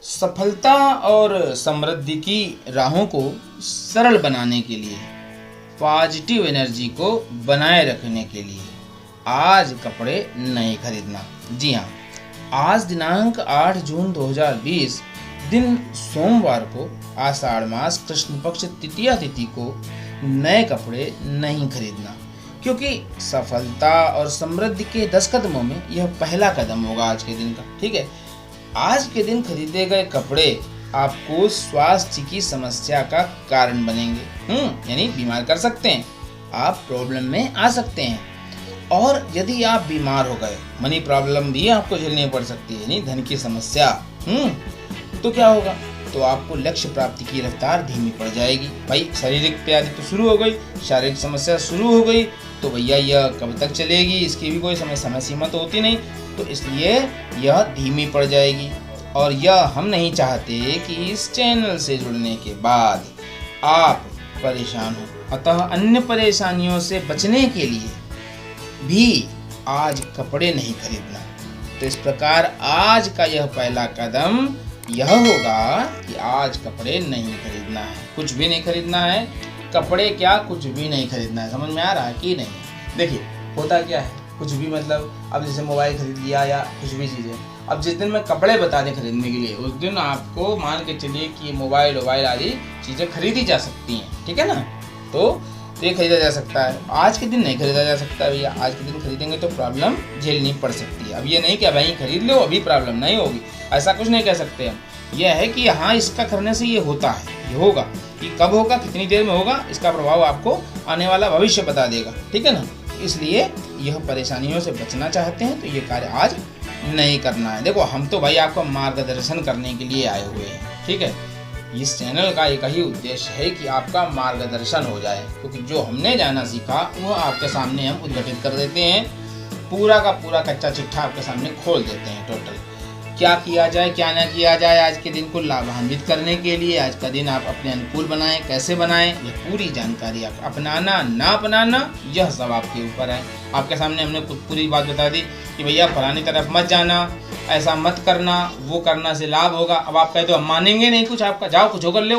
सफलता और समृद्धि की राहों को सरल बनाने के लिए, पॉजिटिव एनर्जी को बनाए रखने के लिए आज कपड़े नहीं खरीदना। जी हाँ, आज दिनांक 8 जून 2020 दिन सोमवार को आषाढ़ मास कृष्ण पक्ष तृतीया तिथि को नए कपड़े नहीं खरीदना, क्योंकि सफलता और समृद्धि के 10 कदमों में यह पहला कदम होगा आज के दिन का। ठीक है, आज के दिन खरीदे गए कपड़े आपको स्वास्थ्य की समस्या का कारण बनेंगे। यानी बीमार कर सकते हैं, आप प्रॉब्लम में आ सकते हैं। और यदि आप बीमार हो गए, मनी प्रॉब्लम भी आपको झेलनी पड़ सकती है, यानी धन की समस्या। तो क्या होगा? तो आपको लक्ष्य प्राप्ति की रफ्तार धीमी पड़ जाएगी। भाई शारीरिक व्याधि तो शुरू हो गई, शारीरिक समस्या शुरू हो गई, तो भैया यह कब तक चलेगी? इसकी भी कोई समय सीमा तो होती नहीं, तो इसलिए यह धीमी पड़ जाएगी। और यह हम नहीं चाहते कि इस चैनल से जुड़ने के बाद आप परेशान हो। अतः अन्य परेशानियों से बचने के लिए भी आज कपड़े नहीं खरीदना। तो इस प्रकार आज का यह पहला कदम यह होगा कि आज कपड़े नहीं खरीदना है, कुछ भी नहीं खरीदना है। कपड़े क्या, कुछ भी नहीं खरीदना है। समझ में आ रहा है कि नहीं? देखिए होता क्या है, कुछ भी मतलब अब जैसे मोबाइल खरीद लिया या कुछ भी चीज़ें, अब जिस दिन मैं कपड़े बता दें खरीदने के लिए, उस दिन आपको मान के चलिए कि मोबाइल आदि चीज़ें खरीदी जा सकती हैं। ठीक है ना? तो ये खरीदा जा सकता है। आज के दिन नहीं खरीदा जा सकता भैया, आज के दिन खरीदेंगे तो प्रॉब्लम झेलनी पड़ सकती है। अब ये नहीं कि भाई खरीद लो अभी प्रॉब्लम नहीं होगी, ऐसा कुछ नहीं कह सकते हम। यह है कि हाँ, इसका करने से ये होता है, ये होगा। कि कब होगा, कितनी देर में होगा, इसका प्रभाव आपको आने वाला भविष्य बता देगा। ठीक है ना? इसलिए यह परेशानियों से बचना चाहते हैं तो ये कार्य आज नहीं करना है। देखो हम तो भाई आपको मार्गदर्शन करने के लिए आए हुए हैं। ठीक है, इस चैनल का एक ही उद्देश्य है कि आपका मार्गदर्शन हो जाए, क्योंकि जो हमने जाना सीखा वो आपके सामने हम उद्घाटित कर देते हैं। पूरा का पूरा कच्चा चिट्ठा आपके सामने खोल देते हैं। टोटल क्या किया जाए, क्या ना किया जाए, आज के दिन को लाभान्वित करने के लिए, आज का दिन आप अपने अनुकूल बनाएं, कैसे बनाएं, ये पूरी जानकारी आप अपनाना ना अपनाना यह सब आपके ऊपर है। आपके सामने हमने कुछ पूरी बात बता दी कि भैया फलानी तरफ मत जाना, ऐसा मत करना, वो करना से लाभ होगा। अब आप कहते हो हम मानेंगे नहीं कुछ आपका, जाओ कुछ होकर ले।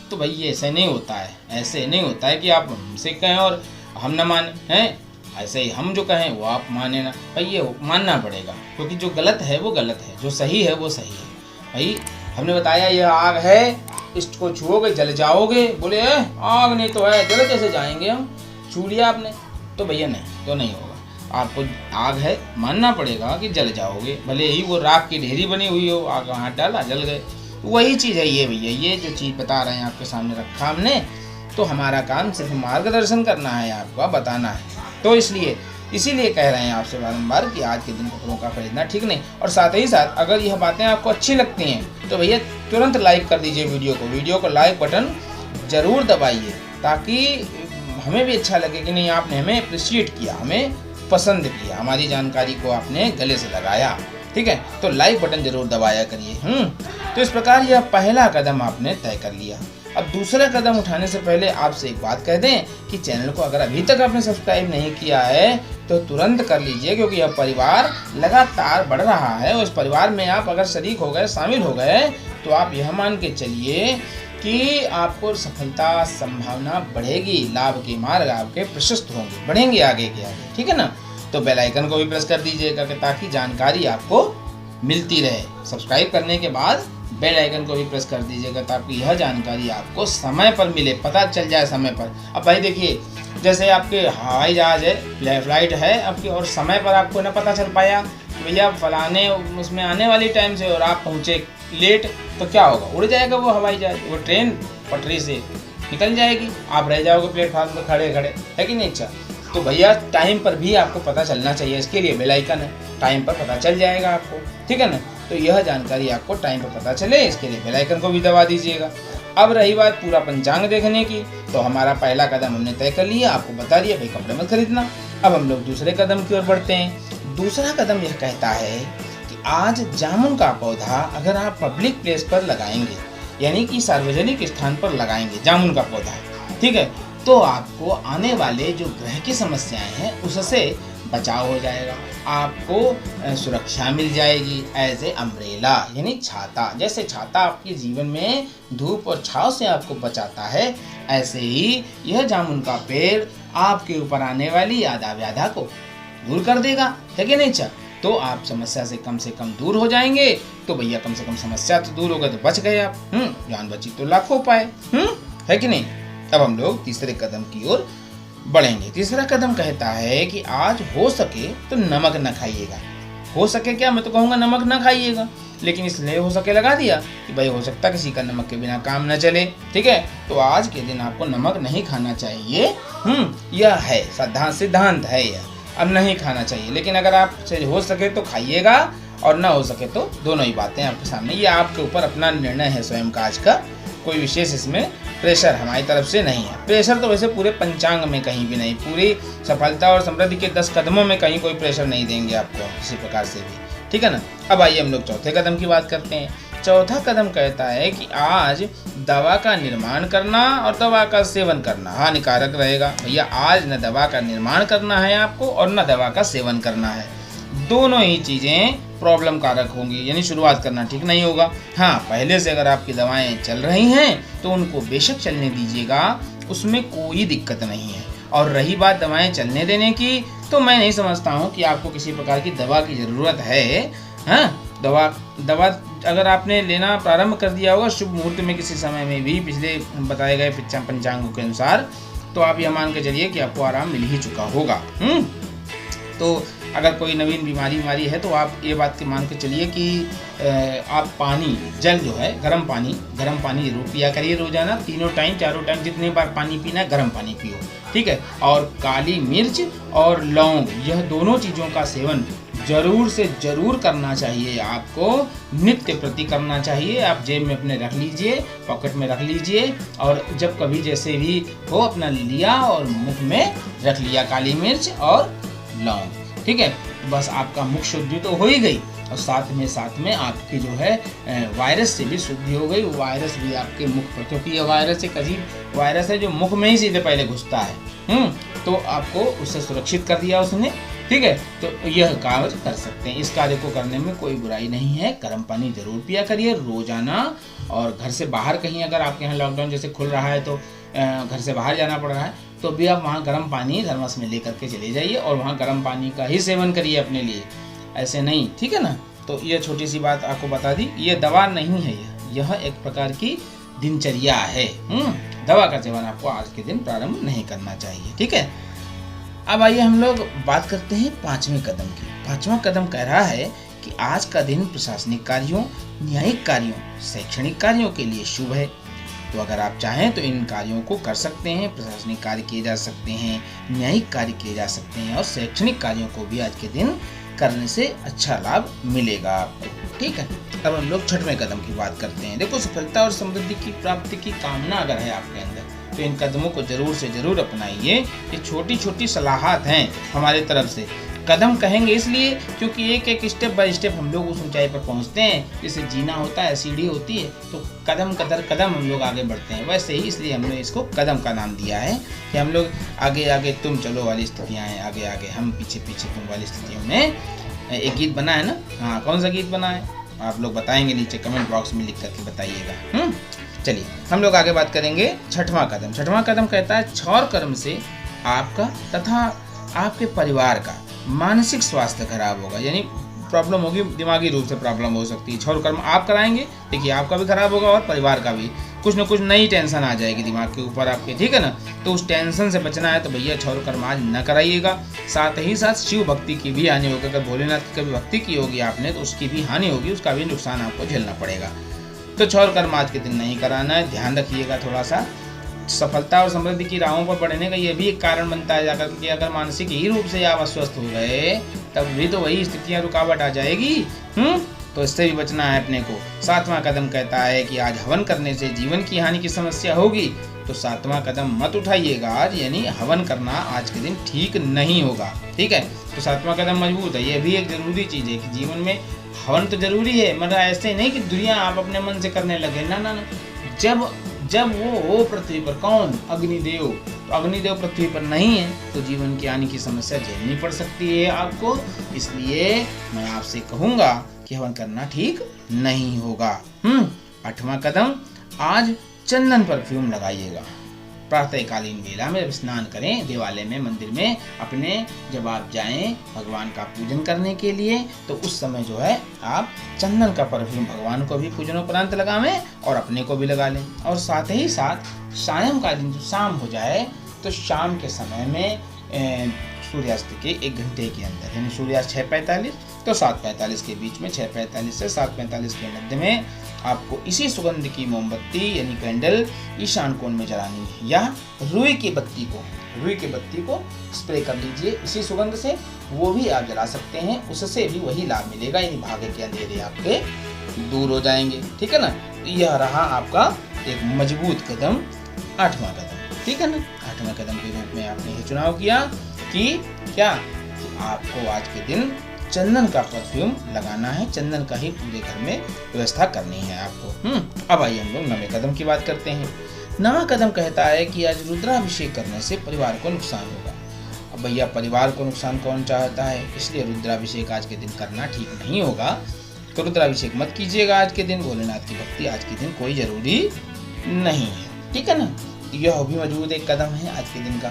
तो भाई ऐसे नहीं होता है, ऐसे नहीं होता है कि आप हमसे कहें और हम न माने हैं। ऐसे ही हम जो कहें वो आप माने ना, भाई ये मानना पड़ेगा, क्योंकि जो गलत है वो गलत है, जो सही है वो सही है। भाई हमने बताया यह आग है, इसको छुओगे जल जाओगे, बोले आग नहीं तो है, जल कैसे जाएंगे हम? छू लिया आपने तो भैया नहीं, तो नहीं होगा। आपको आग है मानना पड़ेगा कि जल जाओगे, भले ही वो राख की ढेरी बनी हुई हो, आग हाथ डाला जल गए। वही चीज़ है ये भैया, ये जो चीज़ बता रहे हैं आपके सामने रखा हमने, तो हमारा काम सिर्फ मार्गदर्शन करना है, आपको बताना है। तो इसीलिए कह रहे हैं आपसे बारंबार कि आज के दिन कपड़ों का खरीदना ठीक नहीं। और साथ ही साथ अगर यह बातें आपको अच्छी लगती हैं तो भैया तुरंत लाइक कर दीजिए वीडियो को लाइक बटन ज़रूर दबाइए, ताकि हमें भी अच्छा लगे कि नहीं आपने हमें अप्रिशिएट किया, हमें पसंद किया, हमारी जानकारी को आपने गले से लगाया। ठीक है, तो लाइक बटन जरूर दबाया करिए। तो इस प्रकार यह पहला कदम आपने तय कर लिया। अब दूसरा कदम उठाने से पहले आपसे एक बात कह दें कि चैनल को अगर अभी तक आपने सब्सक्राइब नहीं किया है तो तुरंत कर लीजिए, क्योंकि यह परिवार लगातार बढ़ रहा है। और इस परिवार में आप अगर शरीक हो गए, शामिल हो गए, तो आप यह मान के चलिए कि आपको सफलता संभावना बढ़ेगी, लाभ के मार्ग आपके प्रशस्त होंगे, बढ़ेंगे आगे के आगे। ठीक है ना? तो बेल आइकन को भी प्रेस कर दीजिएगा ताकि जानकारी आपको मिलती रहे। सब्सक्राइब करने के बाद बेल आइकन को भी प्रेस कर दीजिएगा ताकि यह जानकारी आपको समय पर मिले, पता चल जाए समय पर। अब भाई देखिए, जैसे आपके हवाई जहाज है, फ्लाइट है आपकी, और समय पर आपको न पता चल पाया कि भैया फलाने उसमें आने वाली टाइम से और आप पहुँचे लेट, तो क्या होगा? उड़ जाएगा वो हवाई जहाज, वो ट्रेन पटरी से निकल जाएगी, आप रह जाओगे प्लेटफार्म पर खड़े खड़े, है कि नहीं? अच्छा, तो भैया टाइम पर भी आपको पता चलना चाहिए, इसके लिए बेल आइकन है, टाइम पर पता चल जाएगा आपको। ठीक है ना? तो यह जानकारी आपको टाइम पर पता चले, इसके लिए बेल आइकन को भी दबा दीजिएगा। अब रही बात पूरा पंचांग देखने की, तो हमारा पहला कदम हमने तय कर लिया, आपको बता दिया भाई कपड़े मत खरीदना। अब हम लोग दूसरे कदम की ओर बढ़ते हैं। दूसरा कदम यह कहता है कि आज जामुन का पौधा अगर आप पब्लिक प्लेस पर लगाएंगे, यानी कि सार्वजनिक स्थान पर लगाएंगे जामुन का पौधा, ठीक है, तो आपको आने वाले जो ग्रह की समस्याएं हैं उससे बचाव हो जाएगा, आपको सुरक्षा मिल जाएगी। एज ए अम्ब्रेला यानी छाता, जैसे छाता आपके जीवन में धूप और छांव से आपको बचाता है, ऐसे ही यह जामुन का पेड़ आपके ऊपर आने वाली आधा व्याधा को दूर कर देगा, है कि नहीं? तो आप समस्या से कम दूर हो जाएंगे। तो भैया कम से कम समस्या तो दूर होगा तो बच गए आप। जान बची तो लाखों पाए, है कि नहीं? अब हम लोग तीसरे कदम की ओर बढ़ेंगे। तीसरा कदम कहता है कि आज हो सके तो नमक न खाइएगा। हो सके क्या, मैं तो कहूँगा नमक न खाइएगा, लेकिन इसलिए हो सके लगा दिया कि भाई हो सकता किसी का नमक के बिना काम न चले, ठीक है? तो आज के दिन आपको नमक नहीं खाना चाहिए। यह है सिद्धांत है, यह अब नहीं खाना चाहिए। लेकिन अगर आपसे हो सके तो खाइएगा और ना हो सके तो दोनों ही बातें आपके सामने, ये आपके ऊपर अपना निर्णय है स्वयं का आज का। कोई विशेष इसमें प्रेशर हमारी तरफ से नहीं है। प्रेशर तो वैसे पूरे पंचांग में कहीं भी नहीं, पूरी सफलता और समृद्धि के 10 कदमों में कहीं कोई प्रेशर नहीं देंगे आपको किसी प्रकार से भी, ठीक है ना? अब आइए हम लोग चौथे कदम की बात करते हैं। चौथा कदम कहता है कि आज दवा का निर्माण करना और दवा का सेवन करना हानिकारक रहेगा। भैया आज न दवा का निर्माण करना है आपको और न दवा का सेवन करना है, दोनों ही चीज़ें प्रॉब्लम कारक होंगी, यानी शुरुआत करना ठीक नहीं होगा। हाँ, पहले से अगर आपकी दवाएं चल रही हैं तो उनको बेशक चलने दीजिएगा, उसमें कोई दिक्कत नहीं है। और रही बात दवाएं चलने देने की, तो मैं नहीं समझता हूँ कि आपको किसी प्रकार की दवा की ज़रूरत है। हाँ, दवा अगर आपने लेना प्रारंभ कर दिया होगा शुभ मुहूर्त में किसी समय में भी पिछले बताए गए पंचांगों के अनुसार, तो आप यह मान के चलिए कि आपको आराम मिल ही चुका होगा। तो अगर कोई नवीन बीमारी है तो आप ये बात के मान के चलिए कि आप जल जो है गर्म पानी जरूर पिया करिए रोजाना, चारों टाइम जितने बार पानी पीना है गर्म पानी पियो, ठीक है? और काली मिर्च और लौंग, यह दोनों चीज़ों का सेवन जरूर से जरूर करना चाहिए, आपको नित्य प्रति करना चाहिए। आप जेब में अपने रख लीजिए, पॉकेट में रख लीजिए, और जब कभी जैसे भी हो अपना लिया और मुख में रख लिया काली मिर्च और लौंग, ठीक है? बस आपका मुख शुद्धि तो हो ही गई और साथ में आपकी जो है वायरस से भी शुद्धि हो गई। वायरस भी आपके मुख पर, क्योंकि यह वायरस एक अजीब वायरस है जो मुख में ही सीधे पहले घुसता है। तो आपको उससे सुरक्षित कर दिया उसने, ठीक है? तो यह कार्य कर सकते हैं। इस कार्य को करने में कोई बुराई नहीं है। गर्म पानी जरूर पिया करिए रोजाना। और घर से बाहर कहीं अगर आपके यहाँ लॉकडाउन जैसे खुल रहा है तो घर से बाहर जाना पड़ रहा है, तो भी आप वहाँ गर्म पानी थर्मस में लेकर के चले जाइए और वहाँ गर्म पानी का ही सेवन करिए अपने लिए, ऐसे नहीं, ठीक है ना? तो ये छोटी सी बात आपको बता दी। ये दवा नहीं है, यह एक प्रकार की दिनचर्या है। दवा का सेवन आपको आज के दिन प्रारंभ नहीं करना चाहिए, ठीक है? अब आइए हम लोग बात करते हैं पांचवें कदम की। पांचवा कदम कह रहा है कि आज का दिन प्रशासनिक कार्यों, न्यायिक कार्यों, शैक्षणिक कार्यों के लिए शुभ है। तो अगर आप चाहें तो इन कार्यों को कर सकते हैं। प्रशासनिक कार्य किए जा सकते हैं, न्यायिक कार्य किए जा सकते हैं और शैक्षणिक कार्यों को भी आज के दिन करने से अच्छा लाभ मिलेगा आपको, ठीक है? अब हम लोग छठवें कदम की बात करते हैं। देखो, सफलता और समृद्धि की प्राप्ति की कामना अगर है आपके अंदर तो इन कदमों को जरूर से जरूर अपनाइए। ये छोटी छोटी सलाहत हैं हमारे तरफ से। कदम कहेंगे इसलिए क्योंकि एक स्टेप बाय स्टेप हम लोग उस ऊंचाई पर पहुंचते हैं। जैसे जीना होता है, सीढ़ी होती है, तो कदम कदर कदम हम लोग आगे बढ़ते हैं। वैसे ही इसलिए हमने इसको कदम का नाम दिया है कि हम लोग आगे आगे तुम चलो वाली स्थितियाँ हैं, आगे आगे हम पीछे पीछे तुम वाली स्थितियों में। एक गीत बना है ना, हाँ, कौन सा गीत बना है आप लोग बताएंगे नीचे कमेंट बॉक्स में लिख करके बताइएगा। चलिए हम लोग आगे बात करेंगे। छठवां कदम कहता है क्षौर कर्म से आपका तथा आपके परिवार का मानसिक स्वास्थ्य खराब होगा, यानी प्रॉब्लम होगी, दिमागी रूप से प्रॉब्लम हो सकती है। क्षौर कर्म आप कराएंगे, देखिए आपका भी खराब होगा और परिवार का भी। कुछ न कुछ नई टेंशन आ जाएगी दिमाग के ऊपर आपके, ठीक है ना? तो उस टेंशन से बचना है तो भैया क्षौर कर्म आज न कराइएगा। साथ ही साथ शिव भक्ति की भी हानि होगी। अगर भोलेनाथ की कभी भक्ति की होगी आपने तो उसकी भी हानि होगी, उसका भी नुकसान आपको झेलना पड़ेगा। तो क्षौर कर्म आज के दिन नहीं कराना है, ध्यान रखिएगा थोड़ा सा। सफलता और समृद्धि की राहों पर बढ़ने का यह भी एक कारण बनता है जाकर कि अगर मानसिक ही रूप से आप अस्वस्थ हो गए तब भी तो वही स्थितियां रुकावट आ जाएगी। तो इससे भी बचना है अपने को। सातवां कदम कहता है कि आज हवन करने से जीवन की हानि की समस्या होगी, तो सातवां कदम मत उठाइएगा आज, यानी हवन करना आज के दिन ठीक नहीं होगा, ठीक है? तो सातवां कदम मजबूत है। यह भी एक जरूरी चीज है कि जीवन में हवन तो जरूरी है, मतलब ऐसे नहीं कि दुनिया आप अपने मन से करने लगे, ना ना ना। जब जब वो हो पृथ्वी पर, कौन? अग्निदेव। तो अग्निदेव पृथ्वी पर नहीं है तो जीवन की हानि की समस्या झेलनी पड़ सकती है आपको। इसलिए मैं आपसे कहूंगा कि हवन करना ठीक नहीं होगा। 8वां कदम, आज चंदन परफ्यूम लगाइएगा। प्रातःकालीन वेला में जब स्नान करें, देवालय में, मंदिर में अपने जब आप जाएं भगवान का पूजन करने के लिए, तो उस समय जो है आप चंदन का परफ्यूम भगवान को भी पूजनोपरांत लगावें और अपने को भी लगा लें। और साथ ही साथ सायंकालीन जो शाम हो जाए तो शाम के समय में सूर्यास्त के 1 घंटे के अंदर, यानी सूर्यास्त 6:45 तो 7:45 के बीच में, 6:45 से 7:45 के मध्य में आपको इसी सुगंध की मोमबत्ती यानी कैंडल ईशान कोण में जलानी है, या रुई की बत्ती को स्प्रे कर लीजिए इसी सुगंध से, वो भी आप जला सकते हैं। उससे भी वही लाभ मिलेगा, यानी भाग्य के अंधेरे आपके दूर हो जाएंगे। ठीक है ना। यह रहा आपका एक मजबूत कदम, 8वां कदम। ठीक है ना। 8वें कदम के रूप में आपने ये चुनाव किया कि क्या, कि आपको आज के दिन चंदन का परफ्यूम लगाना है, चंदन का ही पूरे घर में व्यवस्था करनी है आपको। अब आइए हम लोग 9वें कदम की बात करते हैं। 9वां कदम कहता है कि आज रुद्राभिषेक करने से परिवार को नुकसान होगा। अब भैया, परिवार को नुकसान कौन चाहता है, इसलिए रुद्राभिषेक आज के दिन करना ठीक नहीं होगा। तो रुद्राभिषेक मत कीजिएगा आज के दिन। भोलेनाथ की भक्ति आज के दिन कोई जरूरी नहीं है। ठीक है ना। यह भी मजबूत एक कदम है आज के दिन का।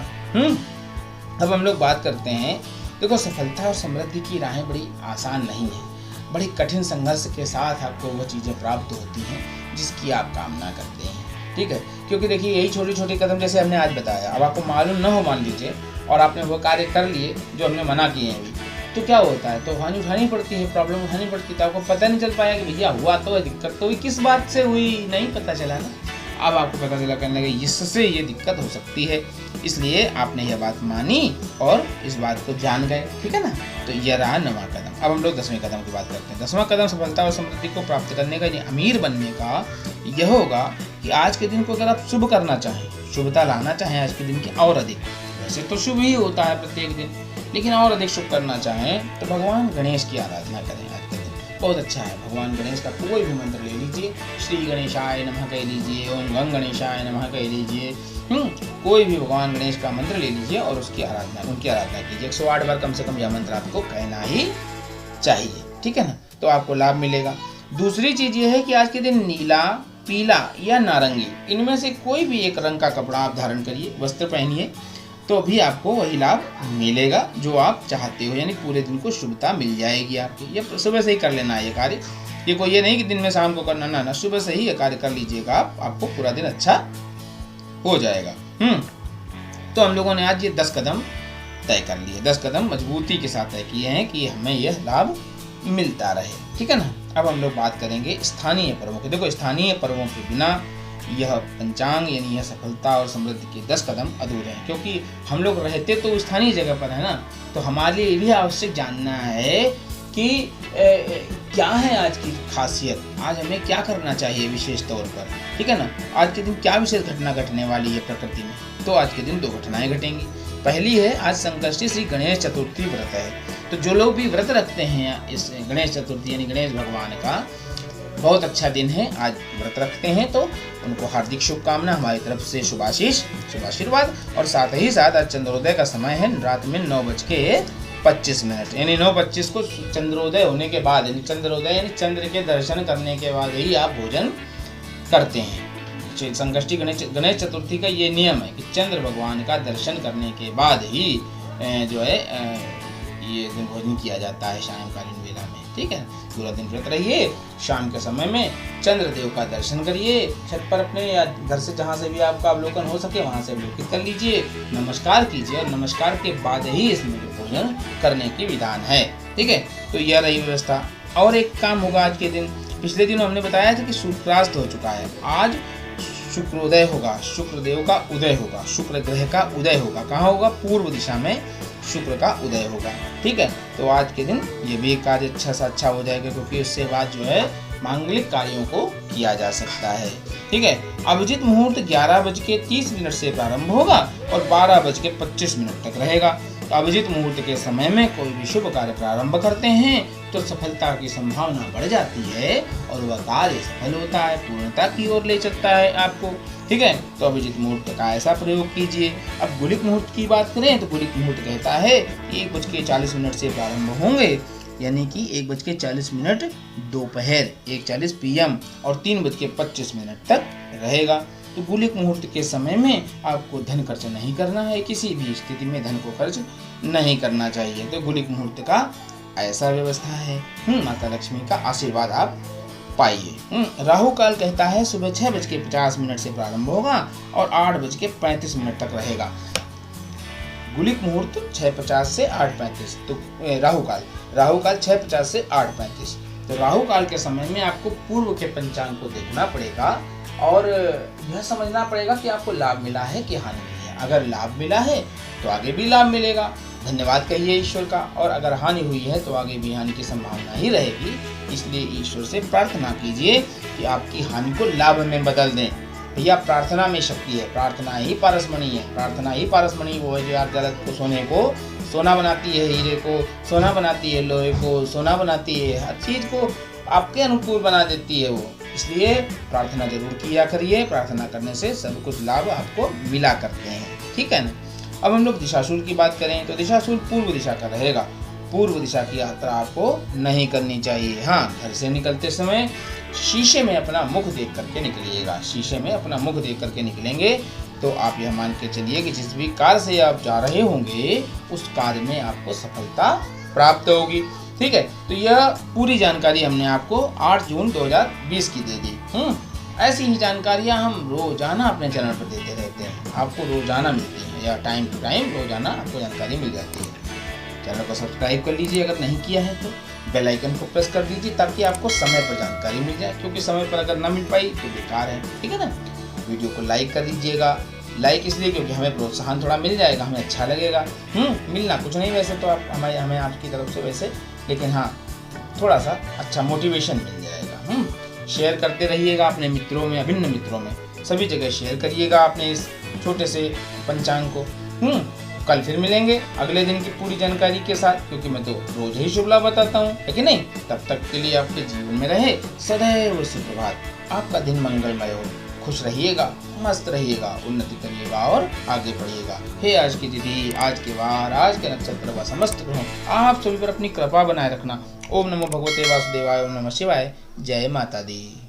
अब हम लोग बात करते हैं, देखो सफलता और समृद्धि की राहें बड़ी आसान नहीं है, बड़ी कठिन संघर्ष के साथ आपको वो चीज़ें प्राप्त होती हैं जिसकी आप कामना करते हैं। ठीक है। क्योंकि देखिए यही छोटी छोटी कदम जैसे हमने आज बताया, अब आपको मालूम न हो मान लीजिए और आपने वो कार्य कर लिए जो हमने मना किए हैं अभी, तो क्या होता है, तो हानि उठानी पड़ती है, प्रॉब्लम उठानी पड़ती है। तो आपको पता नहीं चल पाया कि भैया हुआ तो दिक्कत तो हुई, किस बात से हुई नहीं पता चला ना। अब आपको पता चला करने लगे इससे ये दिक्कत हो सकती है, इसलिए आपने यह बात मानी और इस बात को जान गए। ठीक है ना। तो यह रहा 9वां कदम। अब हम लोग 10वें कदम की बात करते हैं। 10वां कदम सफलता और समृद्धि को प्राप्त करने का, यानी अमीर बनने का, यह होगा कि आज के दिन को अगर आप शुभ करना चाहें, शुभता लाना चाहें आज के दिन की और अधिक, वैसे तो शुभ ही होता है प्रत्येक दिन, लेकिन और अधिक शुभ करना चाहें तो भगवान गणेश की आराधना करें आज के दिन। बहुत अच्छा है। भगवान गणेश का कोई भी मंत्र ले लीजिए, श्री गणेशाय नमः कह लीजिए, ओम गंग गणेशाय नमः कह लीजिए, कोई भी भगवान गणेश का मंत्र ले लीजिए और उनकी आराधना कीजिए। 108 बार कम से कम यह मंत्र आपको कहना ही चाहिए। ठीक है ना। तो आपको लाभ मिलेगा। दूसरी चीज ये है कि आज के दिन नीला, पीला या नारंगी, इनमें से कोई भी एक रंग का कपड़ा आप धारण करिए, वस्त्र पहनिए, तो भी आपको वही लाभ मिलेगा जो आप चाहते हो, यानी पूरे दिन को शुभता मिल जाएगी आपकी। ये सुबह से ही कर लेना है ये कार्य, ये कोई ये नहीं कि दिन में शाम को करना, ना, सुबह से ही ये कार्य कर लीजिएगा आप, आपको पूरा दिन अच्छा हो जाएगा। तो हम लोगों ने आज ये 10 कदम तय कर लिए, 10 कदम मजबूती के साथ तय किए हैं कि हमें यह लाभ मिलता रहे। ठीक है ना। अब हम लोग बात करेंगे स्थानीय पर्वों की। देखो स्थानीय पर्वों के बिना यह पंचांग यानी यह सफलता और समृद्धि के 10 कदम अधूरे हैं, क्योंकि हम लोग रहते तो स्थानीय जगह पर है ना। तो हमारे लिए भी आवश्यक जानना है कि क्या है आज की खासियत, आज हमें क्या करना चाहिए विशेष तौर पर। ठीक है ना। आज के दिन क्या विशेष घटना घटने वाली है प्रकृति में, तो आज के दिन 2 घटनाएं घटेंगी। पहली है, आज संकष्टी श्री गणेश चतुर्थी व्रत है। तो जो लोग भी व्रत रखते हैं इस गणेश चतुर्थी यानी गणेश भगवान का, बहुत अच्छा दिन है, आज व्रत रखते हैं तो उनको हार्दिक शुभकामना, हमारी तरफ से शुभाशीष, शुभाशीर्वाद। और साथ ही साथ आज चंद्रोदय का समय है रात में 9:25, यानी 9:25 को चंद्रोदय होने के बाद, यानी चंद्रोदय यानी चंद्र के दर्शन करने के बाद ही आप भोजन करते हैं। संकष्टी गणेश चतुर्थी का ये नियम है कि चंद्र भगवान का दर्शन करने के बाद ही जो है ये भोजन किया जाता है सायंकालीन वेला में। ठीक है। पूरा दिन व्रत रहिए, शाम के समय में चंद्रदेव का दर्शन करिए, छत पर अपने या घर से जहाँ से भी आपका अवलोकन हो सके वहाँ से अवलोकित कर लीजिए, नमस्कार कीजिए और नमस्कार के बाद ही इसमें भोजन करने की विधान है। ठीक है। तो यह रही व्यवस्था। और एक काम होगा आज के दिन, पिछले दिनों हमने बताया था कि सूर्यास्त हो चुका है, आज शुक्रोदय होगा, शुक्रदेव का उदय होगा, शुक्र ग्रह का उदय होगा। कहाँ होगा? पूर्व दिशा में शुक्र का उदय होगा। ठीक है। तो आज के दिन ये भी कार्य अच्छा हो जाएगा, क्योंकि उससे बाद जो है मांगलिक कार्यों को किया जा सकता है। ठीक है। अभिजीत मुहूर्त 11:30 से प्रारंभ होगा और 12:25 तक रहेगा। अभिजीत मुहूर्त के समय में कोई भी शुभ कार्य प्रारंभ करते हैं तो सफलता की संभावना बढ़ जाती है और वह कार्य सफल होता है, पूर्णता की ओर ले चलता है आपको। ठीक है, तो अभिजीत मुहूर्त का ऐसा प्रयोग कीजिए। अब गुलिक मुहूर्त की बात करें तो गुलिक मुहूर्त कहता है कि 1:40 से प्रारंभ होंगे, यानी कि 1:40 दोपहर 1:40 PM और 3:25 तक रहेगा। तो गुलिक मुहूर्त के समय में आपको धन खर्च नहीं करना है, किसी भी स्थिति में धन को खर्च नहीं करना चाहिए। तो गुलिक मुहूर्त का ऐसा व्यवस्था है। माता लक्ष्मी का आशीर्वाद आप पाइए। राहु काल कहता है सुबह 6:50 से प्रारंभ होगा और 8:35 तक रहेगा। गुलिक मुहूर्त 6:50 से 8:35। तो राहु काल 6:50 से 8:35। तो राहु काल के समय में आपको पूर्व के पंचांग को देखना पड़ेगा और यह समझना पड़ेगा कि आपको लाभ मिला है कि हानि हुई है। अगर लाभ मिला है तो आगे भी लाभ मिलेगा, धन्यवाद कहिए ईश्वर का, और अगर हानि हुई है तो आगे भी हानि की संभावना ही रहेगी। इसलिए ईश्वर से प्रार्थना कीजिए कि आपकी हानि को लाभ में बदल दें। भैया प्रार्थना में शक्ति है, प्रार्थना ही पारसमणि है। प्रार्थना ही पारसमणि वो है जो आप जगत को सोने को सोना बनाती है, हीरे को सोना बनाती है, लोहे को सोना बनाती है, हर चीज को आपके अनुकूल बना देती है वो। इसलिए प्रार्थना जरूर किया करिए, प्रार्थना करने से सब कुछ लाभ आपको मिला करते हैं। ठीक है ना। अब हम लोग दिशाशूल की बात करें तो दिशाशूल पूर्व दिशा का रहेगा। पूर्व दिशा की यात्रा आपको नहीं करनी चाहिए। हाँ, घर से निकलते समय शीशे में अपना मुख देख करके निकलिएगा। शीशे में अपना मुख देख करके निकलेंगे तो आप यह मान के चलिए कि जिस भी कार्य से आप जा रहे होंगे उस कार्य में आपको सफलता प्राप्त होगी। ठीक है, तो यह पूरी जानकारी हमने आपको 8 जून 2020 की दे दी। ऐसी ही जानकारियां हम रोजाना अपने चैनल पर देते रहते हैं, आपको रोजाना मिलती है या टाइम टू टाइम रोजाना आपको जानकारी मिल जाती है। चैनल को सब्सक्राइब कर लीजिए, अगर नहीं किया है तो बेल आइकन को प्रेस कर दीजिए ताकि आपको समय पर जानकारी मिल जाए, क्योंकि समय पर अगर ना मिल पाई तो बेकार है। ठीक है ना। वीडियो को लाइक कर दीजिएगा, लाइक इसलिए क्योंकि हमें प्रोत्साहन थोड़ा मिल जाएगा, हमें अच्छा लगेगा। मिलना कुछ नहीं वैसे तो आप हमें आपकी तरफ से वैसे, लेकिन हाँ थोड़ा सा अच्छा मोटिवेशन मिल जाएगा। शेयर करते रहिएगा अपने मित्रों में, अभिन्न मित्रों में, सभी जगह शेयर करिएगा अपने इस छोटे से पंचांग को। कल फिर मिलेंगे अगले दिन की पूरी जानकारी के साथ, क्योंकि मैं तो रोज ही शुभ लाभ बताता हूँ, है कि नहीं। तब तक के लिए आपके जीवन में रहे सदैव सुप्रभात। आपका दिन मंगलमय हो, खुश रहिएगा, मस्त रहिएगा, उन्नति करिएगा और आगे बढ़िएगा। हे आज की तिथि, आज के वार, आज के नक्षत्र व समस्त ग्रहों आप सभी पर अपनी कृपा बनाए रखना। ओम नमो भगवते वासुदेवाय, ओम नमः शिवाय। जय माता दी।